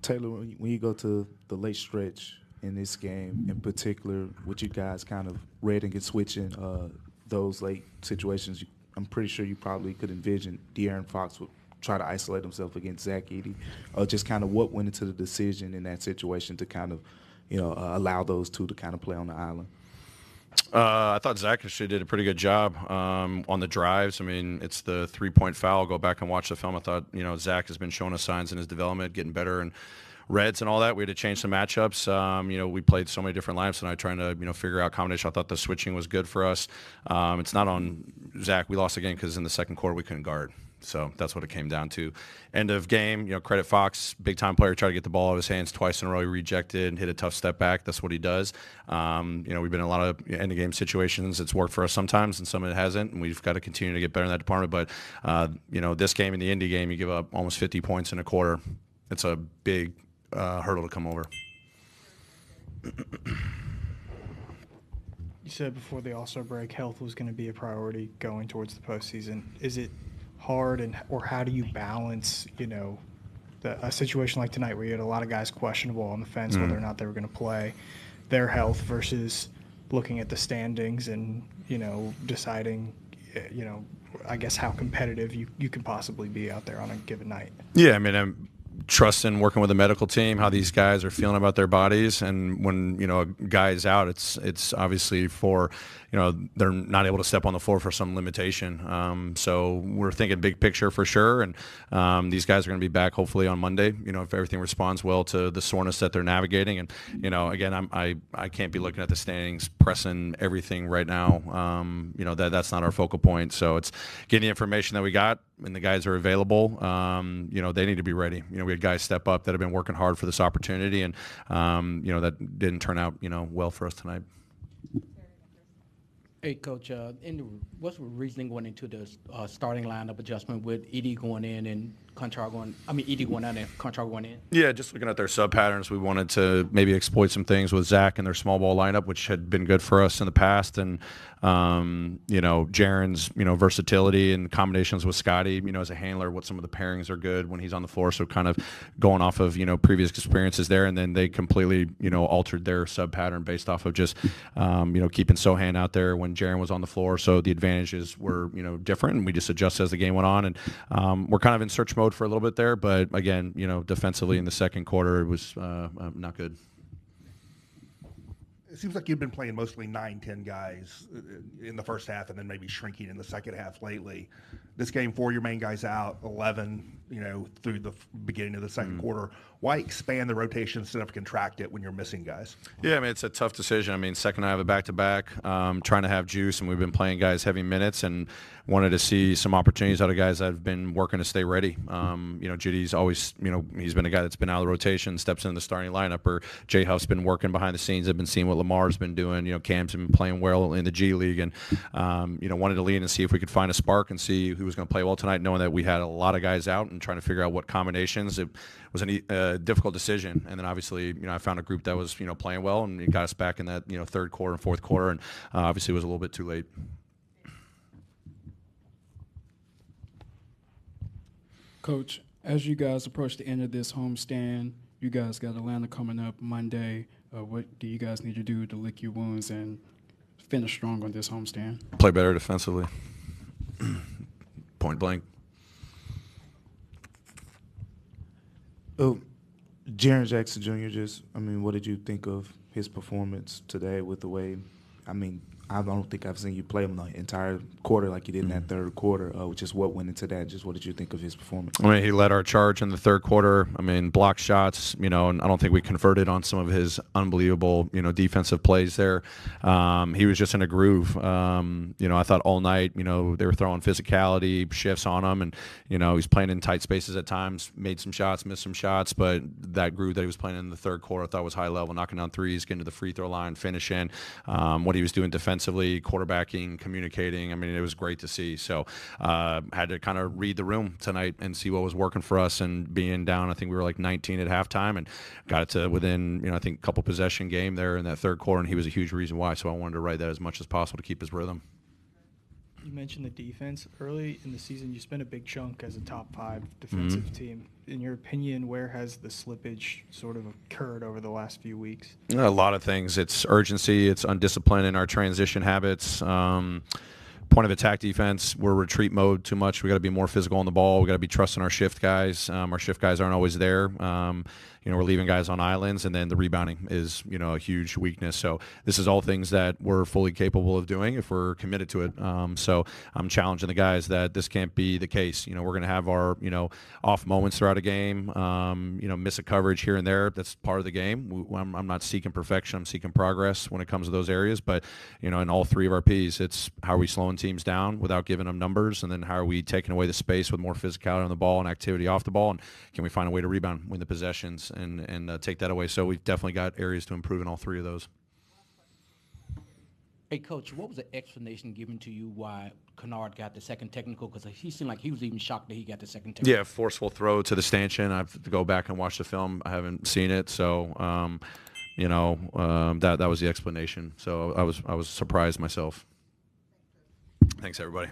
Taylor, when you go to the late stretch in this game, in particular, with you guys kind of reading and switching those late situations, I'm pretty sure you probably could envision De'Aaron Fox would try to isolate himself against Zach Edey. Just kind of what went into the decision in that situation to kind of, allow those two to kind of play on the island? I thought Zach actually did a pretty good job on the drives. I mean, it's the 3-point foul. Go back and watch the film. I thought, Zach has been showing us signs in his development, getting better and reds and all that. We had to change some matchups. We played so many different lineups and I trying to, figure out combination. I thought the switching was good for us. It's not on Zach. We lost the game because in the second quarter we couldn't guard. So that's what it came down to. End of game, credit Fox, big time player, tried to get the ball out of his hands twice in a row. He rejected and hit a tough step back. That's what he does. We've been in a lot of end of game situations. It's worked for us sometimes and some it hasn't, and we've got to continue to get better in that department. But this game and the Indy game, you give up almost 50 points in a quarter. It's a big hurdle to come over. You said before the All-Star break health was going to be a priority going towards the postseason. Is it hard, or how do you balance, a situation like tonight where you had a lot of guys questionable on the fence whether or not they were going to play, their health versus looking at the standings and, deciding, I guess how competitive you can possibly be out there on a given night? Yeah, I mean, I'm trusting working with the medical team, how these guys are feeling about their bodies. And when, a guy's out, it's obviously for, they're not able to step on the floor for some limitation. So we're thinking big picture for sure. And these guys are going to be back hopefully on Monday, if everything responds well to the soreness that they're navigating. And, again, I can't be looking at the standings, pressing everything right now. That's not our focal point. So it's getting the information that we got and the guys are available. They need to be ready. We had guys step up that have been working hard for this opportunity, and that didn't turn out well for us tonight. Hey, Coach, what's the reasoning going into the starting lineup adjustment with Edey going in and Edey going out and Contrar going in? Yeah, just looking at their sub patterns, we wanted to maybe exploit some things with Zach and their small ball lineup, which had been good for us in the past, and Jaren's versatility and combinations with Scotty, as a handler, what some of the pairings are good when he's on the floor. So kind of going off of previous experiences there, and then they completely altered their sub pattern based off of just keeping Sohan out there when Jaren was on the floor. So the advantages were different, and we just adjusted as the game went on, and we're kind of in search mode for a little bit there, but again, defensively in the second quarter, it was not good. It seems like you've been playing mostly 9-10 guys in the first half and then maybe shrinking in the second half lately. This game, 4 of your main guys out, 11, through the beginning of the second quarter. Why expand the rotation instead of contract it when you're missing guys? Yeah, I mean, it's a tough decision. I mean, second I have a back-to-back, trying to have juice, and we've been playing guys heavy minutes and wanted to see some opportunities out of guys that have been working to stay ready. Judy's always, he's been a guy that's been out of the rotation, steps into the starting lineup, or Jay Huff's been working behind the scenes. I've been seeing what Lamar's been doing. Cam's been playing well in the G League, and, wanted to lean and see if we could find a spark and see who was going to play well tonight, knowing that we had a lot of guys out and trying to figure out what combinations. It was a difficult decision, and then obviously, I found a group that was, playing well, and it got us back in that, third quarter and fourth quarter, and obviously it was a little bit too late. Coach, as you guys approach the end of this homestand, you guys got Atlanta coming up Monday. What do you guys need to do to lick your wounds and finish strong on this homestand? Play better defensively. Point blank. Oh, Jaren Jackson Jr. What did you think of his performance today with the way, I don't think I've seen you play him the entire quarter like you did in that third quarter, just what went into that. Just what did you think of his performance? He led our charge in the third quarter. Block shots, and I don't think we converted on some of his unbelievable, defensive plays there. He was just in a groove. I thought all night, they were throwing physicality, shifts on him, and, he's playing in tight spaces at times, made some shots, missed some shots, but that groove that he was playing in the third quarter I thought was high level, knocking down threes, getting to the free throw line, finishing, what he was doing defensively, quarterbacking, communicating. It was great to see. So had to kind of read the room tonight and see what was working for us, and being down, I think we were like 19 at halftime, and got it to within, I think a couple possession game there in that third quarter, and he was a huge reason why. So I wanted to ride that as much as possible to keep his rhythm. You mentioned the defense. Early in the season, you spent a big chunk as a top 5 defensive team. In your opinion, where has the slippage sort of occurred over the last few weeks? A lot of things. It's urgency. It's undiscipline in our transition habits. Point of attack defense, we're retreat mode too much. We got to be more physical on the ball. We got to be trusting our shift guys. Our shift guys aren't always there. We're leaving guys on islands, and then the rebounding is, a huge weakness. So this is all things that we're fully capable of doing if we're committed to it. So I'm challenging the guys that this can't be the case. We're going to have our, off moments throughout a game. Miss a coverage here and there. That's part of the game. I'm not seeking perfection. I'm seeking progress when it comes to those areas. But, in all 3 of our Ps, it's how are we slowing teams down without giving them numbers, and then how are we taking away the space with more physicality on the ball and activity off the ball, and can we find a way to rebound, win the possessions, and take that away. So we've definitely got areas to improve in all 3 of those. Hey, Coach, what was the explanation given to you why Kennard got the second technical? Because he seemed like he was even shocked that he got the second technical. Yeah, forceful throw to the stanchion. I have to go back and watch the film. I haven't seen it, so that was the explanation. So I was surprised myself. Thanks, everybody.